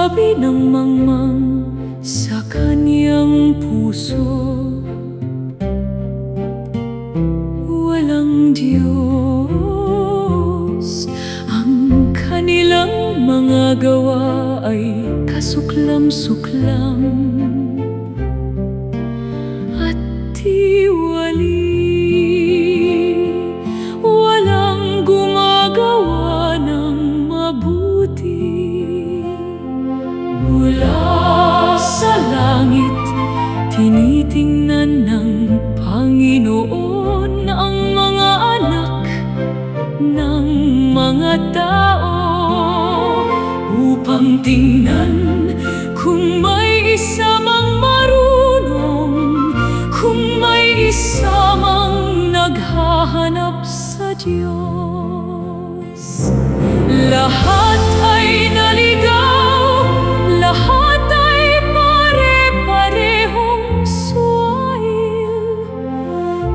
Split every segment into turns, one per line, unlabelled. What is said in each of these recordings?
Sabi ng mangmang sa kaniyang puso, walang Diyos. Ang kanilang mga gawa ay kasuklam-suklam at tiwali. Walang gumagawa ng mabuti. Mula sa langit, tinitingnan ng Panginoon ang mga anak ng mga tao upang tingnan kung may isa mang marunong, kung may isa mang naghahanap sa Diyos. Lahat ay naligaw, lahat ay pare-parehong suwail.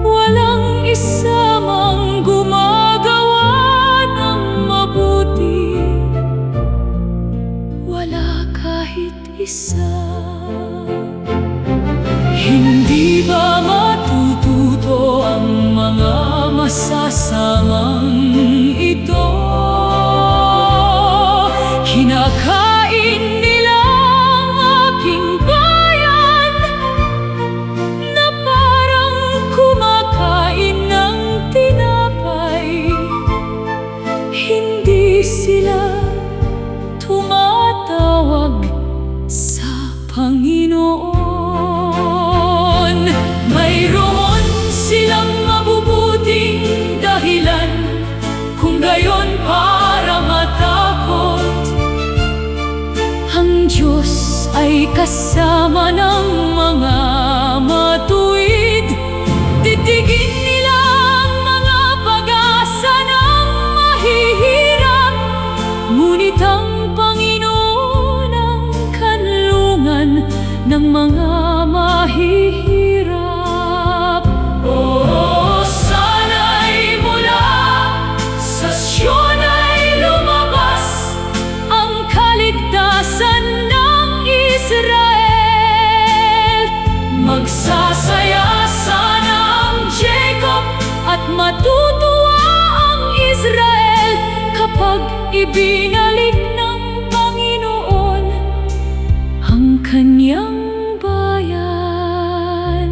Walang isa mang gumagawa ng mabuti, wala kahit isa. Hindi ba matututo ang mga masasamang ito? Kinakain nila ang aking bayan na parang kumakain ng tinapay. Hindi sila tumatawag sa Panginoon. Mayroon silang mabubuting dahilan, kung gayon para matakot. Ang Diyos ay kasama ng mga matuwid. Titigin nila ang mga pag-asa ng mahihirap. Ngunit ang Panginoon ang kanlungan ng mga mahihirap. Oh, sana'y mula sa Siyon ay lumabas ang kaligtasan ng Israel. Magsasaya sana ang Jacob at matutuwa ang Israel kapag ibinalik ng Panginoon ang kanyang bayan.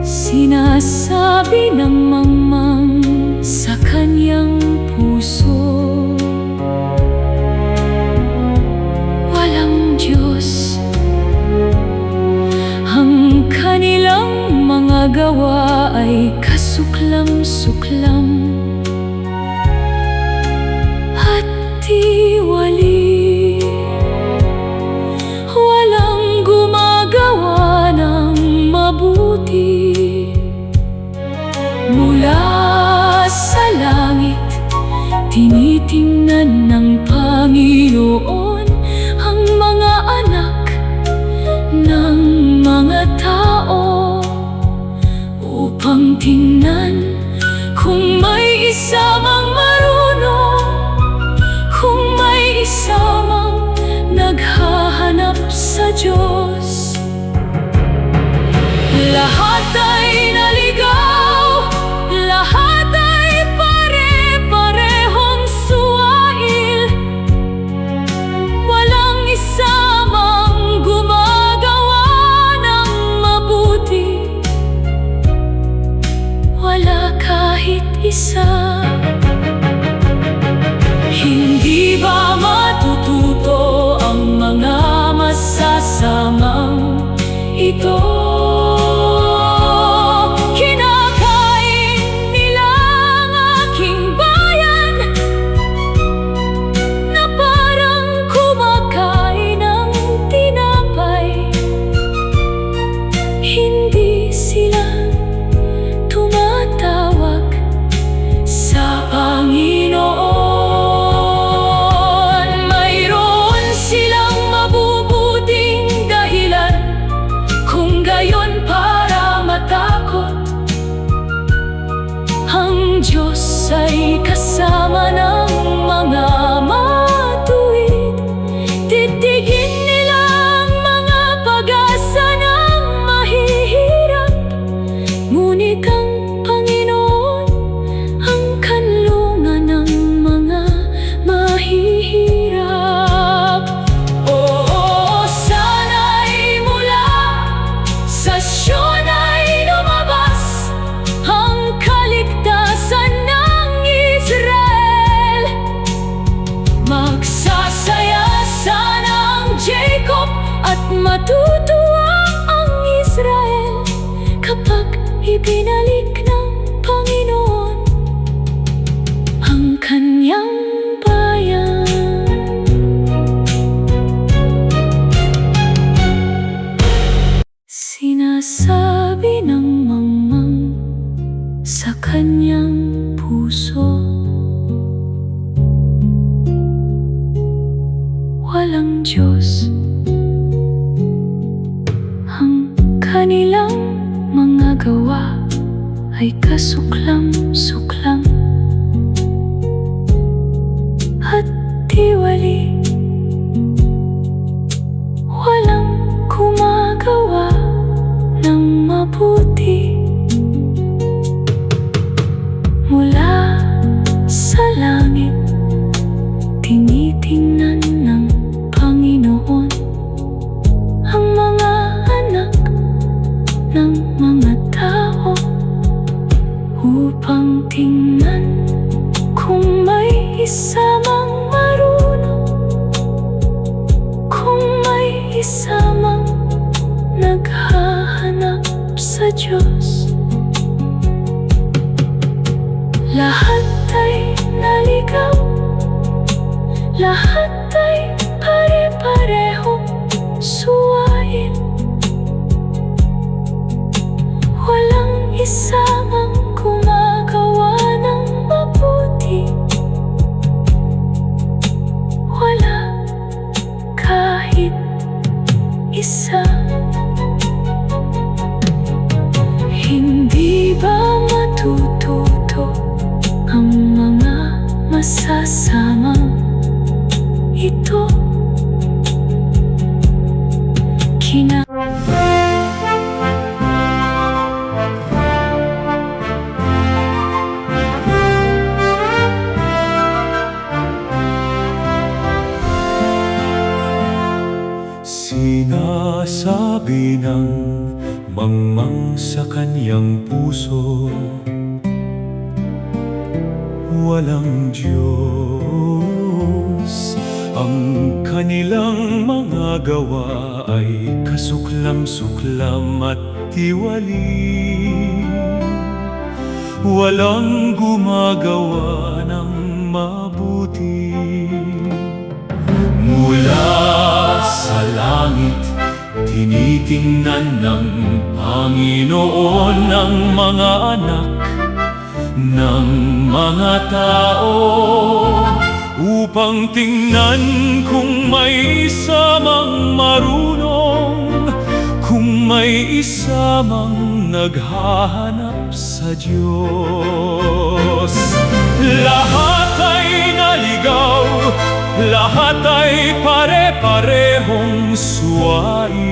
Sinasabi ng mangmang sa kanyang puso, walang Diyos. Ang kanilang mga gawa ay kasuklam-suklam at tiwali. Walang gumagawa ng mabuti. Mula sa langit, tinitingnan ng Panginoon ang mga anak ng mga tao upang tingnan kung may isa mang marunong, kung may isa mang naghahanap sa Diyos. Lahat ay naligaw, lahat ay pare-parehong suwail. Walang isa mang gumagawa ng mabuti, wala kahit isa. Hindi ba matututo ang mga masasamang ito? Kinakain nila ang aking bayan na parang kumakain ng tinapay. Hindi sila tumatawag sa Panginoon. Mayroon silang mabubuting dahilan, kung gayon para matakot. Ang Diyos ay kasama ng mga matuwid. Titigin at matutuwa ang Israel kapag ibinalik ng Panginoon ang kanyang bayan. Sinasabi ng mamang sa kanyang puso, walang Diyos. Ang kanilang mga gawa ay kasuklam-suklam at tiwali. Walang gumagawa ng mabuti. Mula sa langit, tinitingnan ng Panginoon ang mga anak ng mga tao upang tingnan kung may isa mang marunong, kung may isa mang naghahanap sa Diyos. Lahat ay naligaw, lahat ay pare-parehong suwain. Walang isa mang gumagawa ng mabuti. Wala kahit isa. Hindi ba matututo ang mga masasamang ito?
Sinasabi ng mangmang sa kanyang puso, walang Diyos. Ang kanilang mga gawa ay kasuklam-suklam at tiwali. Walang gumagawa ng mabuti. Mula sa langit, tinitingnan ng Panginoon ang mga anak ng mga tao upang tingnan kung may isa mang marunong, kung may isa mang naghahanap sa Diyos. Lahat ay naligaw, lahat ay pare-parehong suwail.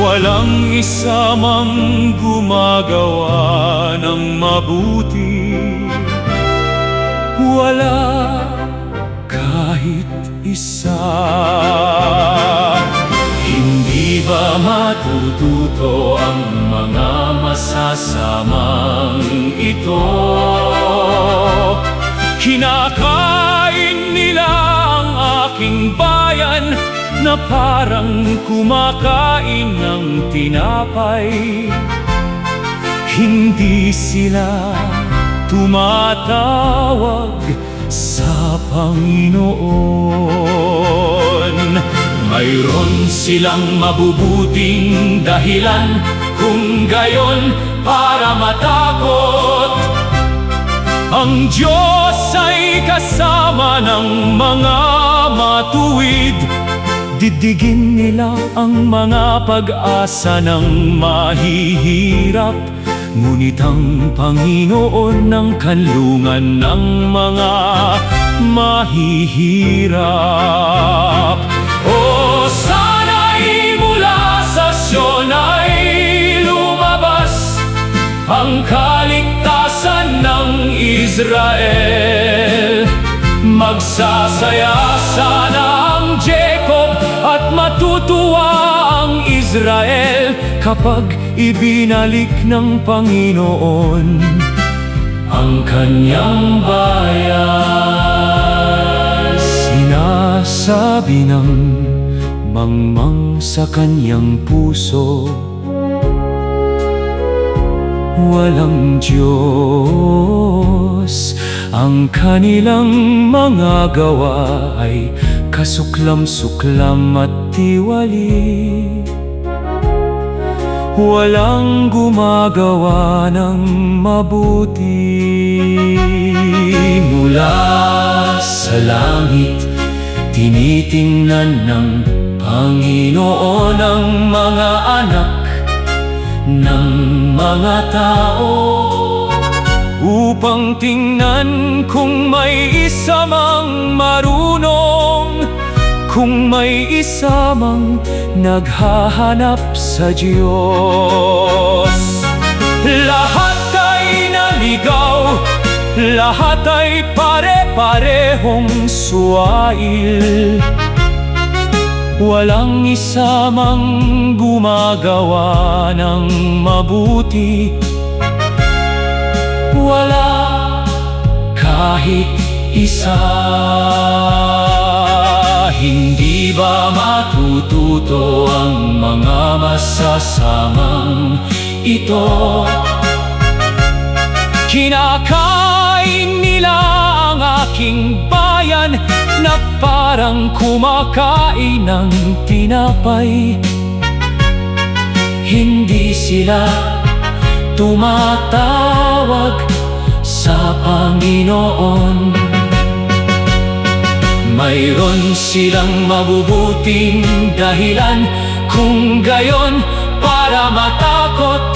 Walang isa mang gumagawa ng mabuti. Wala kahit isa. Hindi ba matututo ang mga masasamang ito? Kinakain nila ang aking bayan na parang kumakain ng tinapay. Hindi sila tumatawag sa Panginoon. Mayroon silang mabubuting dahilan kung gayon para matakot. Ang Diyos ay kasama ng mga matuwid. Didigin nila ang mga pag-asa ng mahihirap. Ngunit ang Panginoon ng kanlungan ng mga mahihirap. O sana'y mula sa Sion ay lumabas ang kaligtasan ng Israel. Magsasaya sana ang Jacob at matutuwa ang Israel kapag ibinalik ng Panginoon ang kanyang bayan. Sinasabi ng mangmang sa kanyang puso. Walang Diyos, ang kanilang mga gawa ay kasuklam-suklam at tiwali. Walang gumagawa ng mabuti. Mula sa langit, tinitingnan ng Panginoon ang mga anak ng mga tao, upang tingnan kung may isa mang marunong, kung may isa mang naghahanap sa Diyos. Lahat ay naligaw, lahat ay pare-parehong suwail. Walang isa mang gumagawa ng mabuti. Wala kahit isa. Hindi ba matututo ang mga masasamang ito? Kinakain nila ang aking bayan na parang kumakain ng tinapay. Hindi sila tumatawag sa Panginoon. Mayroon silang mabubuting dahilan, kung gayon para matakot.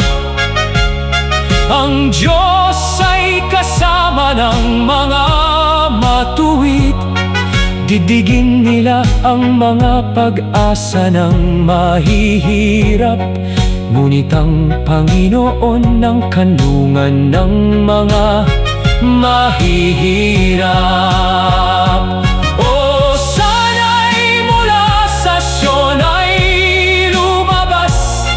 Ang Diyos ay kasama ng mga matuwid. Didigin nila ang mga pag-asa ng mahihirap. Ngunit ang Panginoon ng kanlungan ng mga mahihirap. O sana'y mula sa Sion ay lumabas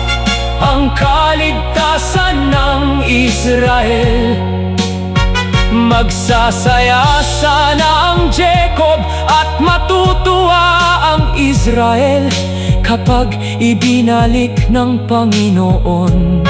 ang kaligtasan ng Israel. Magsasaya sana ang Jacob at matutuwa ang Israel kapag ibinalik ng Panginoon